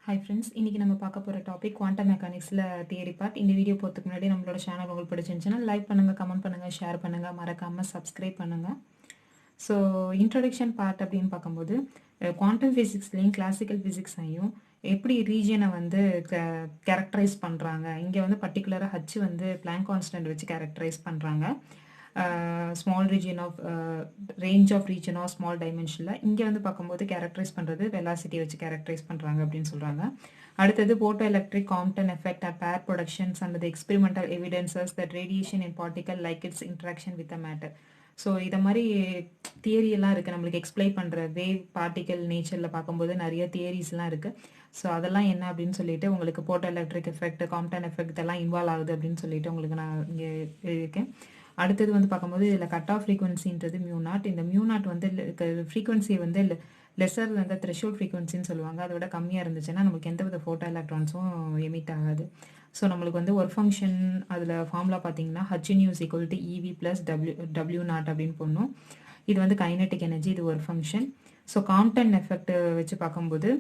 Hi friends, இன்றைக்கி நம்ம பார்க்க போகிற டாபிக் குவாண்டம் மெக்கானிக்ஸில் தியரி பார்ட். இந்த வீடியோ போகிறதுக்கு முன்னாடி நம்மளோட சேனல் உங்களுக்கு பிடிச்சிருந்துச்சுன்னா லைக் பண்ணுங்கள், கமெண்ட் பண்ணுங்கள், ஷேர் பண்ணுங்கள், மறக்காமல் சப்ஸ்கிரைப் பண்ணுங்கள். ஸோ இன்ட்ரொடக்ஷன் பார்ட் அப்படின்னு பார்க்கும்போது குவாண்டம் ஃபிசிக்ஸ்லேயும் கிளாசிக்கல் ஃபிசிக்ஸையும் எப்படி ரீஜியனை வந்து கேரக்டரைஸ் பண்ணுறாங்க. இங்கே வந்து பர்டிகுலராக ஹச் வந்து பிளாங்க் கான்ஸ்டன்ட் வச்சு கேரக்டரைஸ் பண்ணுறாங்க. Small region of range of region of small டைமென்ஷனில் இங்கே வந்து பார்க்கும்போது கேரக்டரைஸ் பண்ணுறது வெலாசிட்டி வச்சு கேரக்டரைஸ் பண்ணுறாங்க அப்படின்னு சொல்கிறாங்க. அடுத்தது photo electric Compton effect at pair productions and the experimental evidences that radiation in particle like its interaction with a matter. So இதை மாதிரி தியரியெல்லாம் இருக்குது. நம்மளுக்கு எக்ஸ்பிளைன் பண்ணுற வேவ் பார்ட்டிக்கல் நேச்சரில் பார்க்கும்போது நிறைய தியரிஸ்லாம் இருக்குது. ஸோ அதெல்லாம் என்ன அப்படின்னு சொல்லிட்டு உங்களுக்கு photo electric effect, Compton effect இதெல்லாம் இன்வால்வ் ஆகுது அப்படின்னு சொல்லிட்டு உங்களுக்கு நான் இங்கே எழுதியிருக்கேன். அடுத்தது வந்து பார்க்கும்போது இதில் கட் ஆஃப் ஃப்ரீக்வன்சின்றது மியூநாட். இந்த மியூநாட் வந்து ஃப்ரீக்வன்சி வந்து லெஸர் வந்து த்ரெஷோல்ட் ஃப்ரீக்வன்சின்னு சொல்லுவாங்க. அதோட கம்மியாக இருந்துச்சுன்னா நமக்கு எந்த வித ஃபோட்டோ எலக்ட்ரான்ஸும் எமிட் ஆகாது. ஸோ நம்மளுக்கு வந்து ஒர்க் ஃபங்க்ஷன் அதில் ஃபார்முலா பார்த்தீங்கன்னா HNU = EV + W நாட் அப்படின்னு போடணும். இது வந்து கைனட்டிக் எனர்ஜி, இது work function. So Compton effect வச்சு பார்க்கும்போது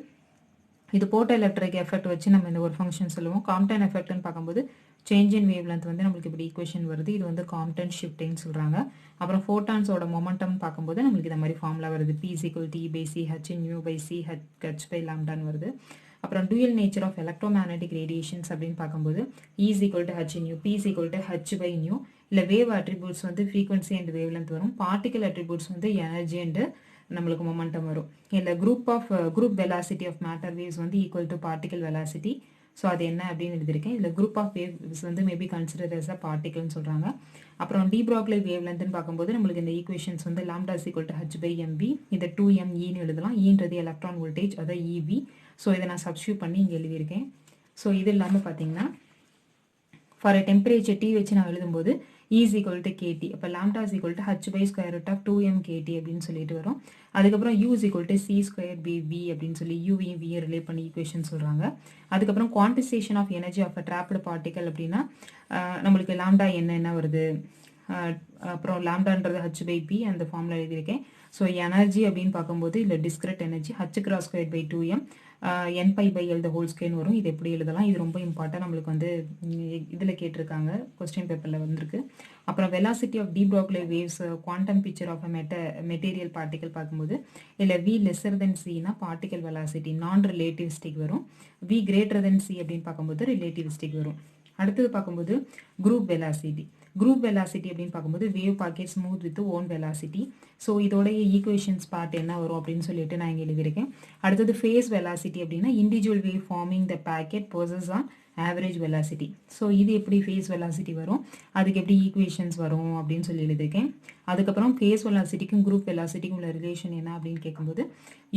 இது போட்டோ எலக்ட்ரிக் எஃபெக்ட் வச்சு நம்ம இந்த ஒரு ஃபங்க்ஷன் சொல்லுவோம். காம்ப்டன் எஃபெக்ட்னு பார்க்கும்போது சேஞ்ச் இன் வேவ் லென்த் வந்து நம்மளுக்கு இப்படி ஈக்குவேஷன் வருது. இது வந்து காம்ப்டன் ஷிஃப்டிங்னு சொல்கிறாங்க. அப்புறம் ஃபோட்டான்ஸோட மொமெண்டம் பார்க்கும்போது நம்மளுக்கு இந்த மாதிரி ஃபார்முலா வருது. P = E/c HNu/c h/λ வருது. அப்புறம் dual nature of electromagnetic radiations அப்படின்னு பார்க்கும்போது E = HNu, P = h/nu. இல்லை வேவ் அட்ரிபியூட்ஸ் வந்து ஃப்ரீக்வன்சி அண்ட் வேவ் லென்த் வரும். பார்ட்டிகல் அட்ரிபியூட்ஸ் வந்து எனர்ஜி அண்டு நம்மளுக்கு மொமெண்டம் வரும். இல்லை group velocity of matter waves வந்து equal to particle velocity. So அது என்ன அப்படின்னு எழுதியிருக்கேன். இதில் குரூப் ஆஃப் வேவ்ஸ் வந்து மேபி கன்சிடர் எஸ் அ பார்ட்டிகல்னு சொல்கிறாங்க. அப்புறம் டி ப்ராக்லி வேவ் லென்த்னு பார்க்கும்போது நம்மளுக்கு இந்த ஈக்குவேஷன்ஸ் வந்து λ = h/mv. இதை 2mEன்னு எழுதலாம். ஈன்றது எலக்ட்ரான் வோல்டேஜ், அதாவது EV. ஸோ இதை நான் சப்ஸ்டியூட் பண்ணி இங்கே எழுதியிருக்கேன். ஸோ இது இல்லாமல் பார்த்தீங்கன்னா ஃபார் டெம்பரேச்சர் T வச்சு நான் எழுதும்போது E = kT. அப்போ λ = h/√2m kT அப்படின்னு சொல்லிட்டு வரும். அதுக்கப்புறம் U = c²bV அப்படின்னு சொல்லி யூவியும் வியும் ரிலேட் பண்ணி ஈக்குவேஷன் சொல்கிறாங்க. அதுக்கப்புறம் quantization of energy of a trapped particle அப்படின்னா நம்மளுக்கு லாம்டா என்ன வருது. அப்புறம் லாம்டான்றது h/p அந்த ஃபார்முலா எழுதியிருக்கேன். ஸோ எனர்ஜி அப்படின்னு பார்க்கும்போது இல்லை discrete energy h×2/2m n π/L² வரும். இது எப்படி எழுதலாம், இது ரொம்ப இம்பார்ட்டன்ட். நம்மளுக்கு வந்து இதில் கேட்டிருக்காங்க, கொஸ்டின் பேப்பரில் வந்திருக்கு. அப்புறம் velocity of de Broglie waves quantum picture of a material particle பார்க்கும்போது இல்லை V < c particle velocity non relativistic வரும். V < c அப்படின்னு பார்க்கும்போது ரிலேட்டிவிஸ்டிக் வரும். அடுத்தது பார்க்கும்போது குரூப் வெலாசிட்டி அப்படின்னு பார்க்கும்போது wave packet smooth with own velocity. So இதோடைய ஈக்குவேஷன்ஸ் பார்ட் என்ன வரும் அப்படின்னு சொல்லிட்டு நான் இங்கே எழுதியிருக்கேன். அடுத்தது ஃபேஸ் வெலாசிட்டி அப்படின்னா individual wave forming the packet pursues on average velocity. So இது எப்படி ஃபேஸ் வெலாசிட்டி வரும், அதுக்கு எப்படி ஈக்குவேஷன்ஸ் வரும் அப்படின்னு சொல்லி எழுதியிருக்கேன். அதுக்கப்புறம் ஃபேஸ் வெலாசிட்டிக்கும் குரூப் வெலாசிட்டிக்கும் உள்ள ரிலேஷன் என்ன அப்படின்னு கேட்கும்போது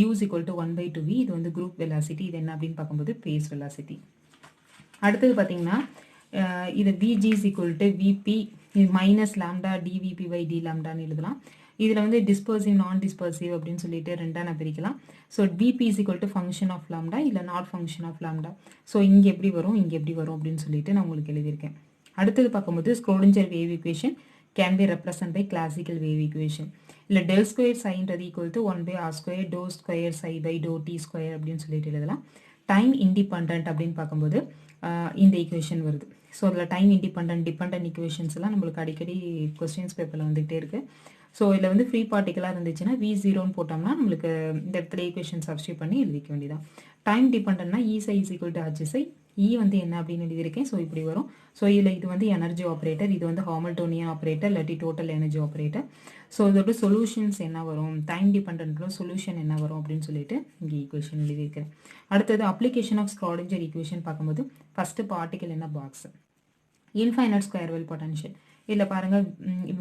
U = 1/2v. இது வந்து குரூப் வெலாசிட்டி. இது என்ன அப்படின்னு பார்க்கும்போது ஃபேஸ் வெலாசிட்டி. அடுத்தது பார்த்தீங்கன்னா இது Vg = Vp -λ dVp/dλன்னு எழுதலாம். இதில் வந்து டிஸ்பர்சிவ் நான் டிஸ்பர்சிவ் அப்படின்னு சொல்லிட்டு ரெண்டாக நான் பிரிக்கலாம். So Vp = function of lambda இல்லை not function of lambda. So இங்கே எப்படி வரும், இங்கே எப்படி வரும் அப்படின்னு சொல்லிட்டு நான் உங்களுக்கு எழுதியிருக்கேன். அடுத்தது பார்க்கும்போது Schrodinger wave equation can be represent by classical wave equation. இல்லை ∇² ψன்றது = 1/r² ∂² ψ/t² அப்படின்னு சொல்லிட்டு எழுதலாம். டைம் இண்டிபெண்ட் அப்படின்னு பார்க்கும்போது இந்த ஈக்குவேஷன் வருது. ஸோ அதில் டைம் டிபெண்ட் ஈக்குவேஷன்ஸ் எல்லாம் நம்மளுக்கு அடிக்கடி கொஸ்டின்ஸ் பேப்பரில் வந்துகிட்டே இருக்குது. ஸோ இதில் வந்து ஃப்ரீ பார்ட்டிக்கலாக இருந்துச்சுன்னா V0ன்னு போட்டோம்னா நம்மளுக்கு இந்த இடத்துல ஈக்குவேஷன் சப்ஸ்டியூட் பண்ணி எழுதிக்க வேண்டியதான். Time டிபெண்ட்னா E = hψ. E வந்து என்ன அப்படின்னு எழுதியிருக்கேன். ஸோ இப்படி வரும். ஸோ இதில் இது வந்து எனர்ஜி ஆப்ரேட்டர், இது வந்து ஹாமில்டோனியன் ஆப்ரேட்டர் இல்லாட்டி டோட்டல் எனர்ஜி ஆப்ரேட்டர். ஸோ இதோட சொல்யூஷன்ஸ் என்ன வரும், டைம் டிபெண்ட்ல சொல்யூஷன் என்ன வரும் அப்படின்னு சொல்லிட்டு இங்கே ஈக்குவேஷன் எழுதியிருக்கிறேன். அடுத்தது அப்ளிகேஷன் ஆஃப் ஸ்க்ராடிஞ்சர் ஈக்குவேஷன் பார்க்கும்போது ஃபஸ்ட்டு பார்ட்டிக்கல் என்ன box, infinite square well potential. இதில் பாருங்கள்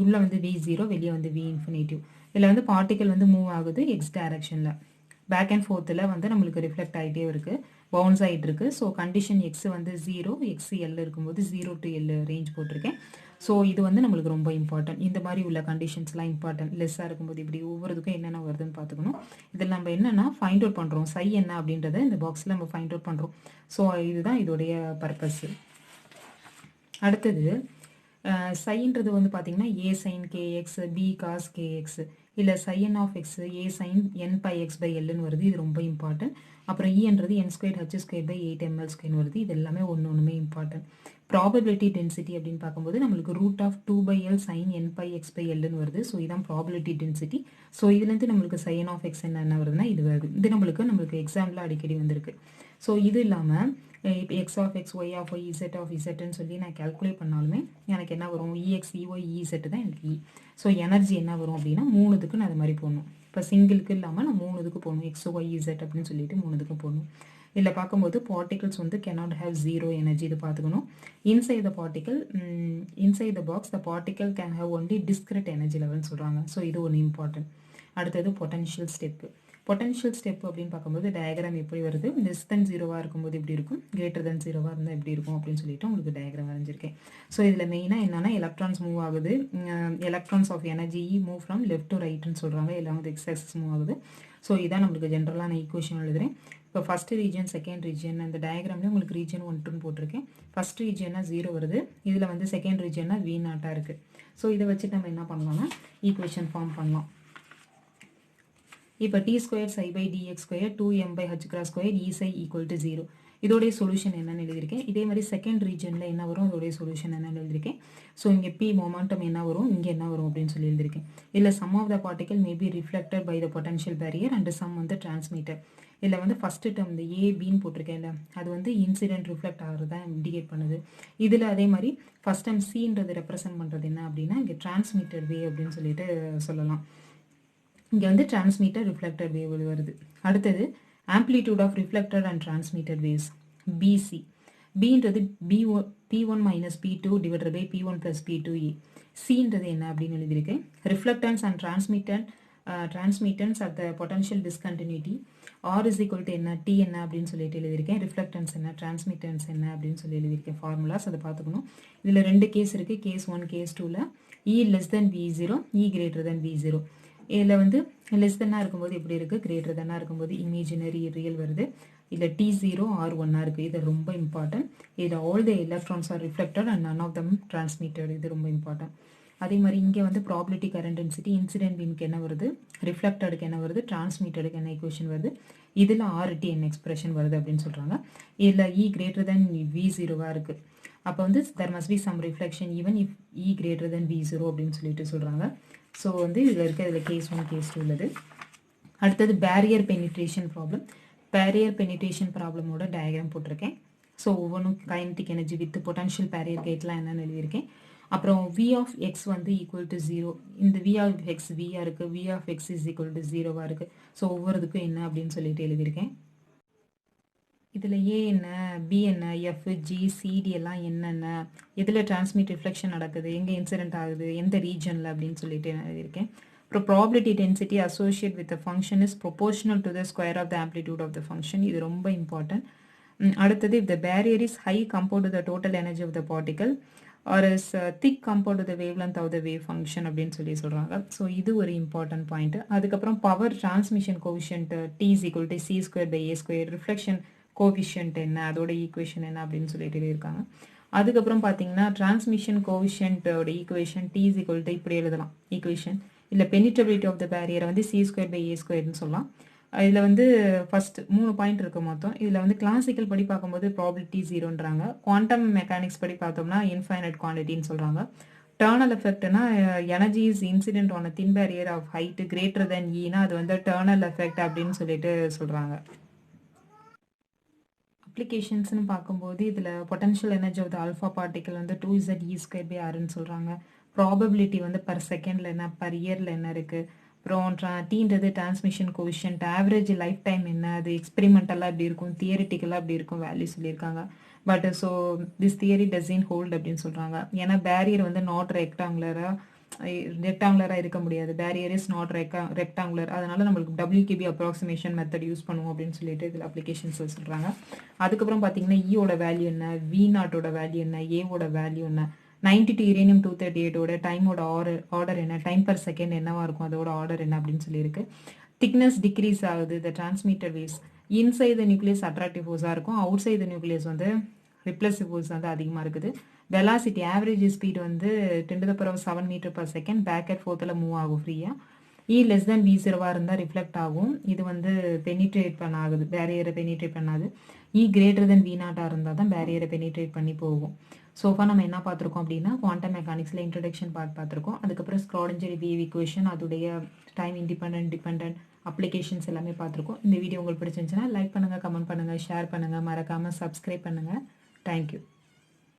உள்ள வந்து V0, வெளியே வந்து V∞. இதில் வந்து பார்ட்டிக்கல் வந்து மூவ் ஆகுது எக்ஸ் டைரக்ஷனில். பேக் அண்ட் ஃபோர்த்தில் வந்து நம்மளுக்கு ரிஃப்ளெக்ட் ஆகிட்டே இருக்குது, பவுன்ஸ் ஆகிட்டு இருக்குது. ஸோ கண்டிஷன் எக்ஸ் வந்து 0, எக்ஸ் எல் இருக்கும்போது 0 to L ரேஞ்ச் போட்டிருக்கேன். ஸோ இது வந்து நம்மளுக்கு ரொம்ப இம்பார்ட்டன்ட். இந்த மாதிரி உள்ள கண்டிஷன்ஸ்லாம் இம்பார்ட்டன்ட். லெஸ்ஸாக இருக்கும்போது இப்படி ஒவ்வொருத்துக்கும் என்னென்ன வருதுன்னு பார்த்துக்கணும். இதில் நம்ம என்னென்னா ஃபைண்ட் அவுட் பண்ணுறோம், சை என்ன அப்படின்றத இந்த பாக்ஸில் நம்ம ஃபைண்ட் அவுட் பண்ணுறோம். ஸோ இதுதான் இதோடைய பர்பஸ்ஸு. அடுத்தது சைன்றது வந்து பார்த்தீங்கன்னா A sin kx, B cos kx, இல்லை sin of x A sin n πx/Lன்னு வருது. இது ரொம்ப இம்பார்ட்டன்ட். அப்புறம் ஈன்றது n square h square by 8 ml² வருது. இது எல்லாமே ஒன்றுமே இம்பார்ட்டன்ட். ப்ராபபிலிட்டி டென்சிட்டி அப்படின்னு பார்க்கும்போது நம்மளுக்கு root of 2/l sin n pi x by lன்னு வருது. ஸோ இதான் ப்ராபபிலிட்டி டென்சிட்டி. ஸோ இதுலேருந்து நம்மளுக்கு sin ஆஃப் x என்ன வருதுன்னா இது வருது. இது நம்மளுக்கு எக்ஸாம்பிள் அடிக்கடி வந்திருக்கு. ஸோ இது இல்லாமல் இப்போ x of x y of y z of இசட்னு சொல்லி நான் கேல்குலேட் பண்ணாலுமே எனக்கு என்ன வரும், இஎக்ஸ் இஒய் இசட் தான் எனக்கு இ. ஸோ எனர்ஜி என்ன வரும் அப்படின்னா 3 இதுக்கு நான் அது மாதிரி போடணும். இப்போ சிங்கிளுக்கு இல்லாமல் நான் 3 இதுக்கு போடணும். எக்ஸ் ஒய் இசட் அப்படின்னு சொல்லிட்டு 3 இதுக்கு போடணும். இதில் பார்க்கும்போது பார்ட்டிகல்ஸ் வந்து cannot have zero energy. இது பார்த்துக்கணும். Inside the particle inside the box the particle can have only discrete energy லெவல்னு சொல்கிறாங்க. ஸோ இது ஒன்று இம்பார்ட்டன்ட். அடுத்தது பொட்டன்ஷியல் ஸ்டெப்பு. பொட்டன்ஷியல் ஸ்டெப் அப்படின்னு பார்க்கும்போது டயக்ராம் எப்படி வருது, லெஸ் தென் 0வாக இருக்கும்போது எப்படி இருக்கும், கிரேட்டர் தென் 0வாக இருந்தால் எப்படி இருக்கும் அப்படின்னு சொல்லிட்டு உங்களுக்கு டயக்ராம் வரைஞ்சிருக்கேன். ஸோ இதில் மெயினாக என்னென்னா எலக்ட்ரான்ஸ் மூவ் ஆகுது. Electrons of energy move from left to ரைட்னு சொல்கிறாங்க. எல்லாம் வந்து எக்ஸ் ஆக்சிஸ் மூவ் ஆகுது. ஸோ இதான் நம்மளுக்கு ஜென்ரலாக நான் ஈக்குவேஷன் எழுதுறேன். இப்போ ஃபஸ்ட்டு ரீஜன் செகண்ட் ரீஜன் அந்த டயக்ராம்லேயே உங்களுக்கு ரீஜன் 1 போட்டிருக்கேன். ஃபஸ்ட் ரீஜன்னா 0 வருது. இதில் வந்து செகண்ட் ரீஜன்னா V0 இருக்குது. ஸோ இதை வச்சு நம்ம என்ன பண்ணலாம்னா ஈக்குவேஷன் ஃபார்ம் பண்ணலாம். இப்போ t² psi by dx square 2m by h cross square e psi equal to 0. இதோடைய சொல்யூஷன் என்னன்னு எழுதியிருக்கேன். இதே மாதிரி செகண்ட் ரீஜனில் என்ன வரும், இதோடைய சொல்யூஷன் என்னன்னு எழுதியிருக்கேன். ஸோ இங்கே p மொமெண்டம் என்ன வரும், இங்கே என்ன வரும் அப்படின்னு சொல்லி எழுதியிருக்கேன். இல்லை some of the particle may be reflected by the potential barrier and some வந்து டிரான்ஸ்மிட்டர். இதில் வந்து ஃபஸ்ட்டு டேர்ம் இந்த ஏபின்னு போட்டிருக்கேன்ல, அது வந்து இன்சிடென்ட் ரிஃப்ளெக்ட் ஆகிறது தான் இண்டிகேட் பண்ணுது. இதில் அதே மாதிரி ஃபஸ்ட் டைம் சின்றது ரெப்ரசென்ட் பண்ணுறது என்ன அப்படின்னா இங்கே டிரான்ஸ்மிட்டர் வே அப்படின்னு சொல்லிட்டு சொல்லலாம். இங்கே வந்து டிரான்ஸ்மிட்டர் ரிஃப்ளெக்டட் வேவ் வருது. அடுத்தது amplitude of reflected and transmitted waves பிசி. பின்றது P1 minus P2 divided by P1 plus P2A. சின்றது என்ன அப்படின்னு எழுதியிருக்கேன். Reflectance and transmittance at the potential discontinuity R is equal to என்ன, டி என்ன அப்படின்னு சொல்லிட்டு எழுதியிருக்கேன். ரிஃப்ளெக்டன்ஸ் என்ன, டிரான்ஸ்மிட்டன்ஸ் என்ன அப்படின்னு சொல்லி எழுதியிருக்கேன். ஃபார்முலாஸ் அதை பார்த்துக்கணும். இதில் 2 கேஸ் இருக்குது. கேஸ் 1 கேஸ் 2ல் இ லெஸ் தென் V0 இ கிரேட்டர் தென் V0. இதில் வந்து லெஸ் தென்னாக இருக்கும்போது எப்படி இருக்குது, கிரேட்டர் தென்னாக இருக்கும்போது இமேஜினரி ரியல் வருது. இதில் T0 R1 இருக்குது. இது ரொம்ப இம்பார்ட்டன்ட். இதில் all the electrons are reflected and none of them transmitted. இது ரொம்ப இம்பார்ட்டன்ட். அதே மாதிரி இங்கே வந்து ப்ராபபிலிட்டி கரண்ட் டென்சிட்டி இன்சிடென்ட் பீமுக்கு என்ன வருது, ரிஃப்ளெக்டடுக்கு என்ன வருது, டிரான்ஸ்மிட்டடுக்கு என்ன ஈக்குவேஷன் வருது, இதில் RTN எக்ஸ்பிரஷன் வருது அப்படின்னு சொல்கிறாங்க. இதில் இ கிரேட்டர் தென் V0வாக இருக்குது. அப்போ வந்து there must be some reflection even if E greater than V0 அப்படின்னு சொல்லிட்டு சொல்கிறாங்க. ஸோ வந்து இதில் இருக்க இதில் கேஸ் 1 கேஸ் 2 உள்ளது. அடுத்தது barrier penetration problem. Barrier penetration ப்ராப்ளமோட டயக்ராம் போட்டிருக்கேன். ஸோ ஒவ்வொன்றும் kinetic energy with potential barrier கேட்லாம் என்னென்னு எழுதியிருக்கேன். அப்புறம் V of x வந்து ஈக்குவல் டு 0. இந்த V of x V-ஆக இருக்குது. V of x is equal to 0வாக இருக்குது. ஸோ ஒவ்வொருதுக்கும் என்ன அப்படின்னு சொல்லிட்டு எழுதியிருக்கேன். இதில் ஏ என்ன, பி என்ன, எஃப் ஜி சிடி எல்லாம் என்னென்ன, எதில் டிரான்ஸ்மிட் ரிஃப்ளெக்ஷன் நடக்குது, எங்கே இன்சிடென்ட் ஆகுது, எந்த ரீஜனில் அப்படின்னு சொல்லிட்டு நான் எழுதியிருக்கேன். அப்புறம் probability density associate with the function is proportional to the square of the amplitude of the function. இது ரொம்ப இம்பார்ட்டன்ட். அடுத்தது if the barrier is high compared to the total energy of the particle or is thick compared to the wavelength of the wave function அப்படின்னு சொல்லி சொல்கிறாங்க. So இது ஒரு important point. அதுக்கப்புறம் power transmission coefficient T is equal to C square by A square. Reflection coefficient என்ன, அதோட equation என்ன அப்படின்னு சொல்லிட்டு எழுதியிருக்காங்க. அதுக்கப்புறம் பார்த்தீங்கன்னா டிரான்ஸ்மிஷன் கோவிஷன்ட்டோட equation T is equal to இப்படி எழுதலாம் ஈக்குவேஷன். இல்லை பெனிட்ரபிலிட்டி ஆஃப் த பேரியரை வந்து C ஸ்கொயர் பை A ஸ்கொயர்னு சொல்லலாம். இதில் வந்து ஃபஸ்ட் 3 பாயிண்ட் இருக்குது மொத்தம். இதில் வந்து கிளாசிக்கல் படி பார்க்கும்போது ப்ராபபிலிட்டி 0ன்றாங்க. குவாண்டம் மெக்கானிக்ஸ் படி பார்த்தோம்னா இன்ஃபைனைட் குவான்டிட்டின்னு சொல்கிறாங்க. டர்னல் எஃபெக்ட்னா energy is incident on a thin barrier of height greater than ஈனா அது வந்து டர்னல் எஃபெக்ட் அப்படின்னு சொல்லிட்டு சொல்கிறாங்க. அப்ளிகேஷன்ஸ்னு பார்க்கும்போது இதில் potential energy of the alpha particle வந்து 2Z E ஸ்கொயர் பை ஆர்ன்னு சொல்கிறாங்க. ப்ராபபிலிட்டி வந்து பர் செகண்டில் என்ன, பர் இயரில் என்ன இருக்குது. அப்புறம் டீன்றது transmission coefficient, average life time என்ன, அது எக்ஸ்பெரிமெண்டலாக எப்படி இருக்கும், தியரிட்டிக்கலாக எப்படி இருக்கும் வேல்யூ சொல்லியிருக்காங்க. But so this theory doesn't hold அப்படின்னு சொல்கிறாங்க. ஏன்னா பேரியர் வந்து நாட் ரெக்டாங்குலராக இருக்க முடியாது. Barrier is not rectangular. அதனால நம்மளுக்கு WKB அப்ராக்சிமேஷன் மெத்தட் யூஸ் பண்ணுவோம் அப்படின்னு சொல்லிட்டு இதில் அப்ளிகேஷன்ஸ் சொல்கிறாங்க. அதுக்கப்புறம் பார்த்தீங்கன்னா ஈயோட வேல்யூ என்ன, V0ஓட வேல்யூ என்ன, ஏவோட வேல்யூ என்ன, 92 யுரேனியம் 238ஓட டைமோட ஆர்டர் என்ன, டைம் பர் செகண்ட் என்னவா இருக்கும், அதோட ஆர்டர் என்ன அப்படின்னு சொல்லியிருக்கு. திக்னஸ் டிக்ரீஸ் ஆகுது. The transmitter waves inside the nucleus attractive ஃபோர்ஸாக இருக்கும். அவுட் சைட் த நியூக்ளியஸ் வந்து ரிப்ளசிவ் ஃபோர்ஸ் வந்து அதிகமாக இருக்குது. வெலாசிட்டி ஆவரேஜ் ஸ்பீட் வந்து 10⁻7 metre per second back at ஃபோர்த்தில் மூவ் ஆகும் ஃப்ரீயாக. இ லெஸ் தென் V0 இருந்தால் ரிஃப்ளெக்ட் ஆகும். இது வந்து பெனிட்ரேட் பண்ணாகுது, பேரியரை பெனிட்ரேட் பண்ணாது. இ கிரேட்டர் தென் V0 இருந்தால் தான் பேரியரை பெனிட்ரேட் பண்ணி போகும். சோஃபா நம்ம என்ன பார்த்துருக்கோம் அப்படின்னா குவாண்டம் மெக்கானிக்ஸில் இன்ட்ரடக்ஷன் பார்த்துருக்கோம். அதுக்கப்புறம் ஸ்க்ராடிஞ்சர் வேவ் ஈக்குவேஷன், அதோடைய டைம் இண்டிபெண்டன்ட் டிபெண்டன்ட் அப்ளிகேஷன்ஸ் எல்லாமே பார்த்துருக்கோம். இந்த வீடியோ உங்களுக்கு பிடிச்சிருந்துச்சுன்னா லைக் பண்ணுங்கள், கமெண்ட் பண்ணுங்கள், ஷேர் பண்ணுங்கள், மறக்காமல் சப்ஸ்கிரைப் பண்ணுங்கள். தேங்க்யூ.